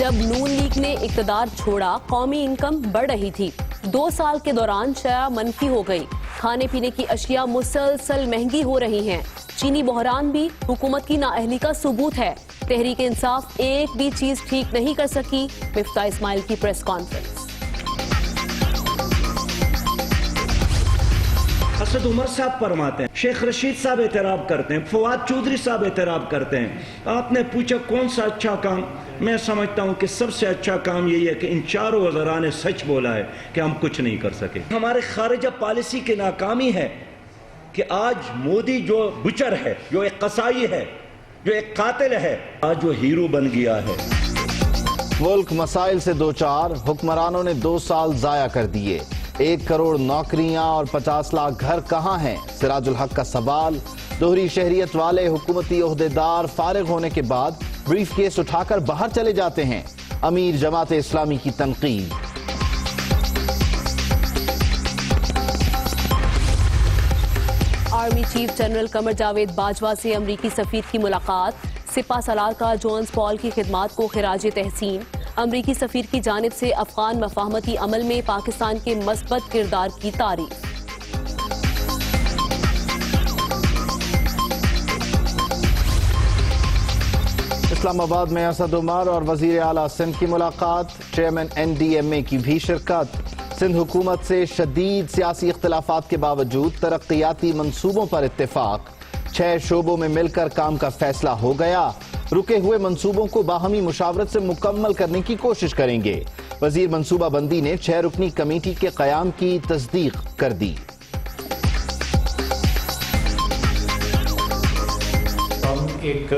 جب نون لیگ نے اقتدار چھوڑا قومی انکم بڑھ رہی تھی، 2 سال کے دوران شرح منفی ہو گئی، کھانے پینے کی اشیاء مسلسل مہنگی ہو رہی ہیں، چینی بحران بھی حکومت کی نااہلی کا ثبوت ہے، تحریک انصاف ایک بھی چیز ٹھیک نہیں کر سکی، مفتاح اسماعیل کی پریس کانفرنس۔ اسد عمر صاحب فرماتے ہیں، شیخ رشید صاحب اعتراف کرتے ہیں، فواد چودھری صاحب اعتراف کرتے ہیں۔ آپ نے پوچھا کون سا اچھا کام؟ میں سمجھتا ہوں کہ سب سے اچھا کام یہی ہے کہ ان چاروں وزراء نے سچ بولا ہے کہ ہم کچھ نہیں کر سکے۔ ہمارے خارجہ پالیسی کی ناکامی ہے کہ آج مودی جو بچر ہے، جو ایک قصائی ہے، جو ایک قاتل ہے، آج وہ ہیرو بن گیا ہے۔ ملک مسائل سے دوچار، حکمرانوں نے 2 سال ضائع کر دیے، 1 کروڑ نوکریاں اور 50 لاکھ گھر کہاں ہیں؟ سراج الحق کا سوال۔ دوہری شہریت والے حکومتی عہدیدار فارغ ہونے کے بعد بریف کیس اٹھا کر باہر چلے جاتے ہیں، امیر جماعت اسلامی کی تنقید۔ Army chief general Qamar Javed Bajwa سے امریکی سفیر کی ملاقات، سپہ سالار کا جونز پال کی خدمات کو خراج تحسین، امریکی سفیر کی جانب سے افغان مفاہمتی عمل میں پاکستان کے مثبت کردار کی تعریف۔ اسلام آباد میں اسد عمر اور وزیر اعلیٰ سندھ کی ملاقات، چیئرمین NDMA کی بھی شرکت۔ سندھ حکومت سے شدید سیاسی اختلافات کے باوجود ترقیاتی منصوبوں پر اتفاق، 6 شعبوں میں مل کر کام کا فیصلہ ہو گیا، رکے ہوئے منصوبوں کو باہمی مشاورت سے مکمل کرنے کی کوشش کریں گے۔ وزیر منصوبہ بندی نے 6 رکنی کمیٹی کے قیام کی تصدیق کر دی۔ ہم ایک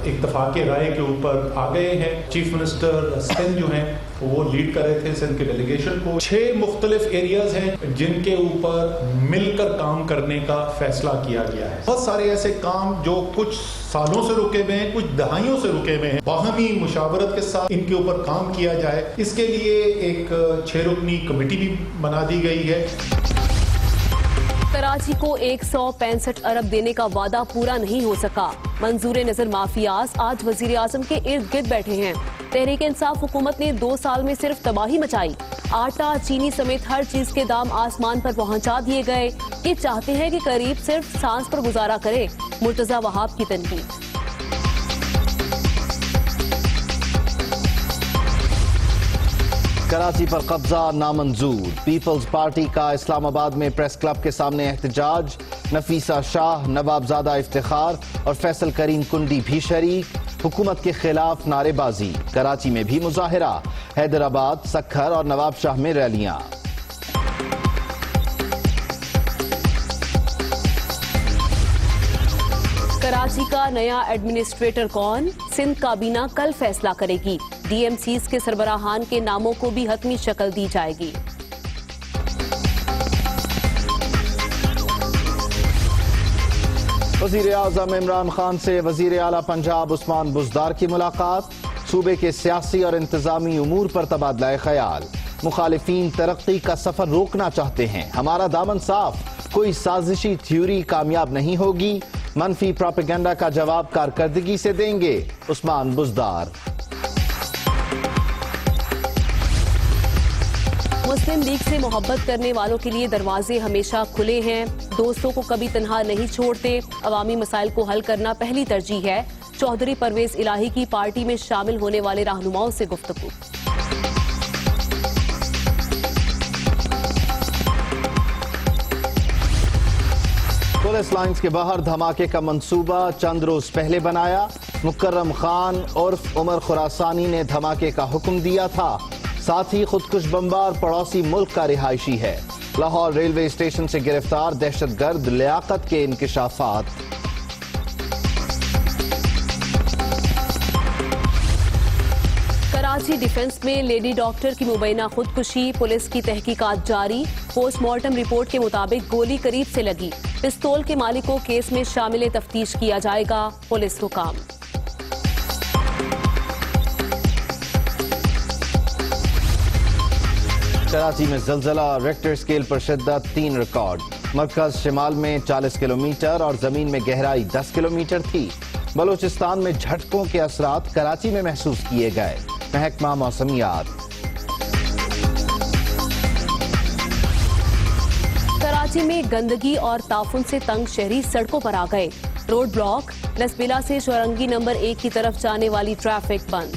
اتفاق رائے کے اوپر آ گئے ہیں۔ چیف منسٹر سندھ جو ہیں وہ لیڈ کر رہے تھے سندھ کے ڈیلیگیشن کو۔ 6 مختلف ایریاز ہیں جن کے اوپر مل کر کام کرنے کا فیصلہ کیا گیا ہے۔ بہت سارے ایسے کام جو کچھ سالوں سے رکے ہوئے ہیں، کچھ دہائیوں سے رکے ہوئے ہیں، باہمی مشاورت کے ساتھ ان کے اوپر کام کیا جائے، اس کے لیے ایک 6 رکنی کمیٹی بھی بنا دی گئی ہے۔ کراچی کو 165 ارب دینے کا وعدہ پورا نہیں ہو سکا، منظور نظر مافیاز آج وزیر اعظم کے ارد گرد بیٹھے ہیں۔ تحریک انصاف حکومت نے 2 سال میں صرف تباہی مچائی، آٹا چینی سمیت ہر چیز کے دام آسمان پر پہنچا دیے گئے، یہ چاہتے ہیں کہ قریب صرف سانس پر گزارا کرے، مرتضی وہاب کی تنقید۔ کراچی پر قبضہ نامنظور، پیپلز پارٹی کا اسلام آباد میں پریس کلب کے سامنے احتجاج، نفیسہ شاہ، نواب زادہ افتخار اور فیصل کریم کنڈی بھی شریک، حکومت کے خلاف نعرے بازی، کراچی میں بھی مظاہرہ، حیدرآباد، سکھر اور نواب شاہ میں ریلیاں۔ کراچی کا نیا ایڈمنسٹریٹر کون؟ سندھ کابینہ کل فیصلہ کرے گی، DMCs کے سربراہان کے ناموں کو بھی حتمی شکل دی جائے گی۔ وزیر اعظم عمران خان سے وزیر اعلیٰ پنجاب عثمان بزدار کی ملاقات، صوبے کے سیاسی اور انتظامی امور پر تبادلہ خیال، مخالفین ترقی کا سفر روکنا چاہتے ہیں، ہمارا دامن صاف، کوئی سازشی تھیوری کامیاب نہیں ہوگی، منفی پروپیگنڈا کا جواب کارکردگی سے دیں گے عثمان بزدار۔ مسلم لیگ سے محبت کرنے والوں کے لیے دروازے ہمیشہ کھلے ہیں، دوستوں کو کبھی تنہا نہیں چھوڑتے، عوامی مسائل کو حل کرنا پہلی ترجیح ہے، چودھری پرویز الہی کی پارٹی میں شامل ہونے والے رہنماؤں سے گفتگو۔ پولیس لائنز کے باہر دھماکے کا منصوبہ چند روز پہلے بنایا، مکرم خان عرف عمر خراسانی نے دھماکے کا حکم دیا تھا، ساتھ ہی خودکش بمبار پڑوسی ملک کا رہائشی ہے، لاہور ریلوے اسٹیشن سے گرفتار دہشت گرد لیاقت کے انکشافات۔ کراچی ڈیفنس میں لیڈی ڈاکٹر کی مبینہ خودکشی، پولیس کی تحقیقات جاری، پوسٹ مارٹم رپورٹ کے مطابق گولی قریب سے لگی، پستول کے مالک کو کیس میں شامل تفتیش کیا جائے گا، پولیس حکام۔ کراچی میں زلزلہ، ریکٹر اسکیل پر شدت 3 ریکارڈ، مرکز شمال میں 40 کلومیٹر اور زمین میں گہرائی 10 کلومیٹر تھی، بلوچستان میں جھٹکوں کے اثرات کراچی میں محسوس کیے گئے، محکمہ موسمیات۔ کراچی میں گندگی اور تعفن سے تنگ شہری سڑکوں پر آ گئے، روڈ بلاک، لسبیلا سے چورنگی نمبر 1 کی طرف جانے والی ٹریفک بند۔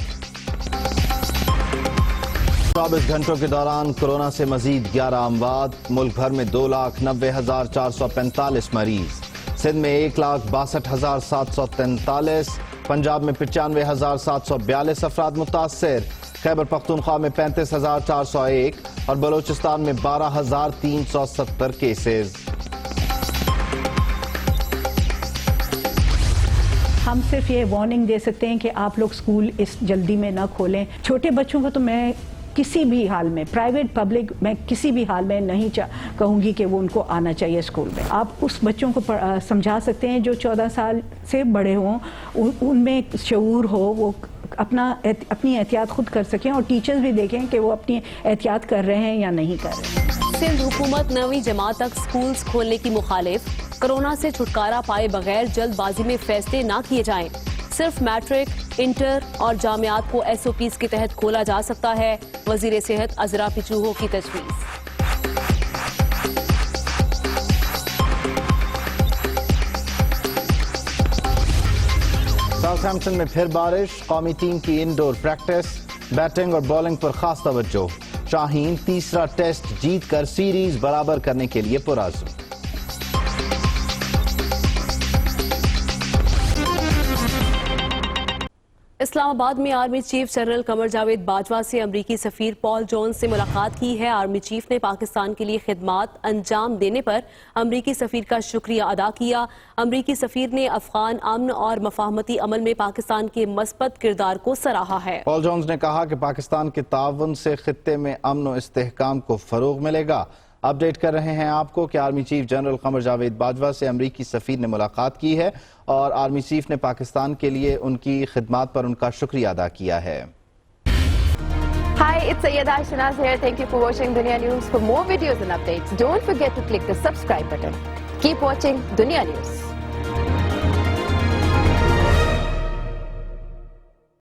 24 گھنٹوں کے دوران کورونا سے مزید 11 اموات، ملک بھر میں 2,90,445 مریض، سندھ میں 1,62,743، پنجاب میں 95,742 افراد متاثر، خیبر پختونخوا میں 35,401 اور بلوچستان میں 12,370 کیسز۔ ہم صرف یہ وارننگ دے سکتے ہیں کہ آپ لوگ سکول اس جلدی میں نہ کھولیں۔ چھوٹے بچوں کو تو میں کسی بھی حال میں، پرائیویٹ پبلک، میں کسی بھی حال میں نہیں کہوں گی کہ وہ ان کو آنا چاہیے اسکول میں۔ آپ اس بچوں کو سمجھا سکتے ہیں جو 14 سال سے بڑے ہوں، ان میں شعور ہو، وہ اپنی احتیاط خود کر سکیں، اور ٹیچرز بھی دیکھیں کہ وہ اپنی احتیاط کر رہے ہیں یا نہیں کر رہے ہیں۔ سندھ حکومت 9ویں جماعت تک سکولز کھولنے کی مخالف، کرونا سے چھٹکارا پائے بغیر جلد بازی میں فیصلے نہ کیے جائیں، صرف میٹرک، انٹر اور جامعات کو SOPs کے تحت کھولا جا سکتا ہے، وزیر صحت عذرا پچوہو کی تجویز۔ ساؤتھ ہیمپٹن میں پھر بارش، قومی ٹیم کی انڈور پریکٹس، بیٹنگ اور بالنگ پر خاص توجہ، شاہین تیسرا ٹیسٹ جیت کر سیریز برابر کرنے کے لیے پرعزم۔ اسلام آباد میں army chief general Qamar Javed Bajwa سے امریکی سفیر پال جونز سے ملاقات کی ہے۔ آرمی چیف نے پاکستان کے لیے خدمات انجام دینے پر امریکی سفیر کا شکریہ ادا کیا۔ امریکی سفیر نے افغان امن اور مفاہمتی عمل میں پاکستان کے مثبت کردار کو سراہا ہے۔ پال جونز نے کہا کہ پاکستان کے تعاون سے خطے میں امن و استحکام کو فروغ ملے گا۔ اپڈیٹ کر رہے ہیں آپ کو کہ army chief general Qamar Javed Bajwa سے امریکی سفیر نے ملاقات کی ہے اور آرمی چیف نے پاکستان کے لیے ان کی خدمات پر ان کا شکریہ ادا کیا ہے۔ Hi, it's Sayyeda Shanaz here. Thank you for watching Dunya News. For more videos and updates, don't forget to click the subscribe button. Keep watching Dunya News.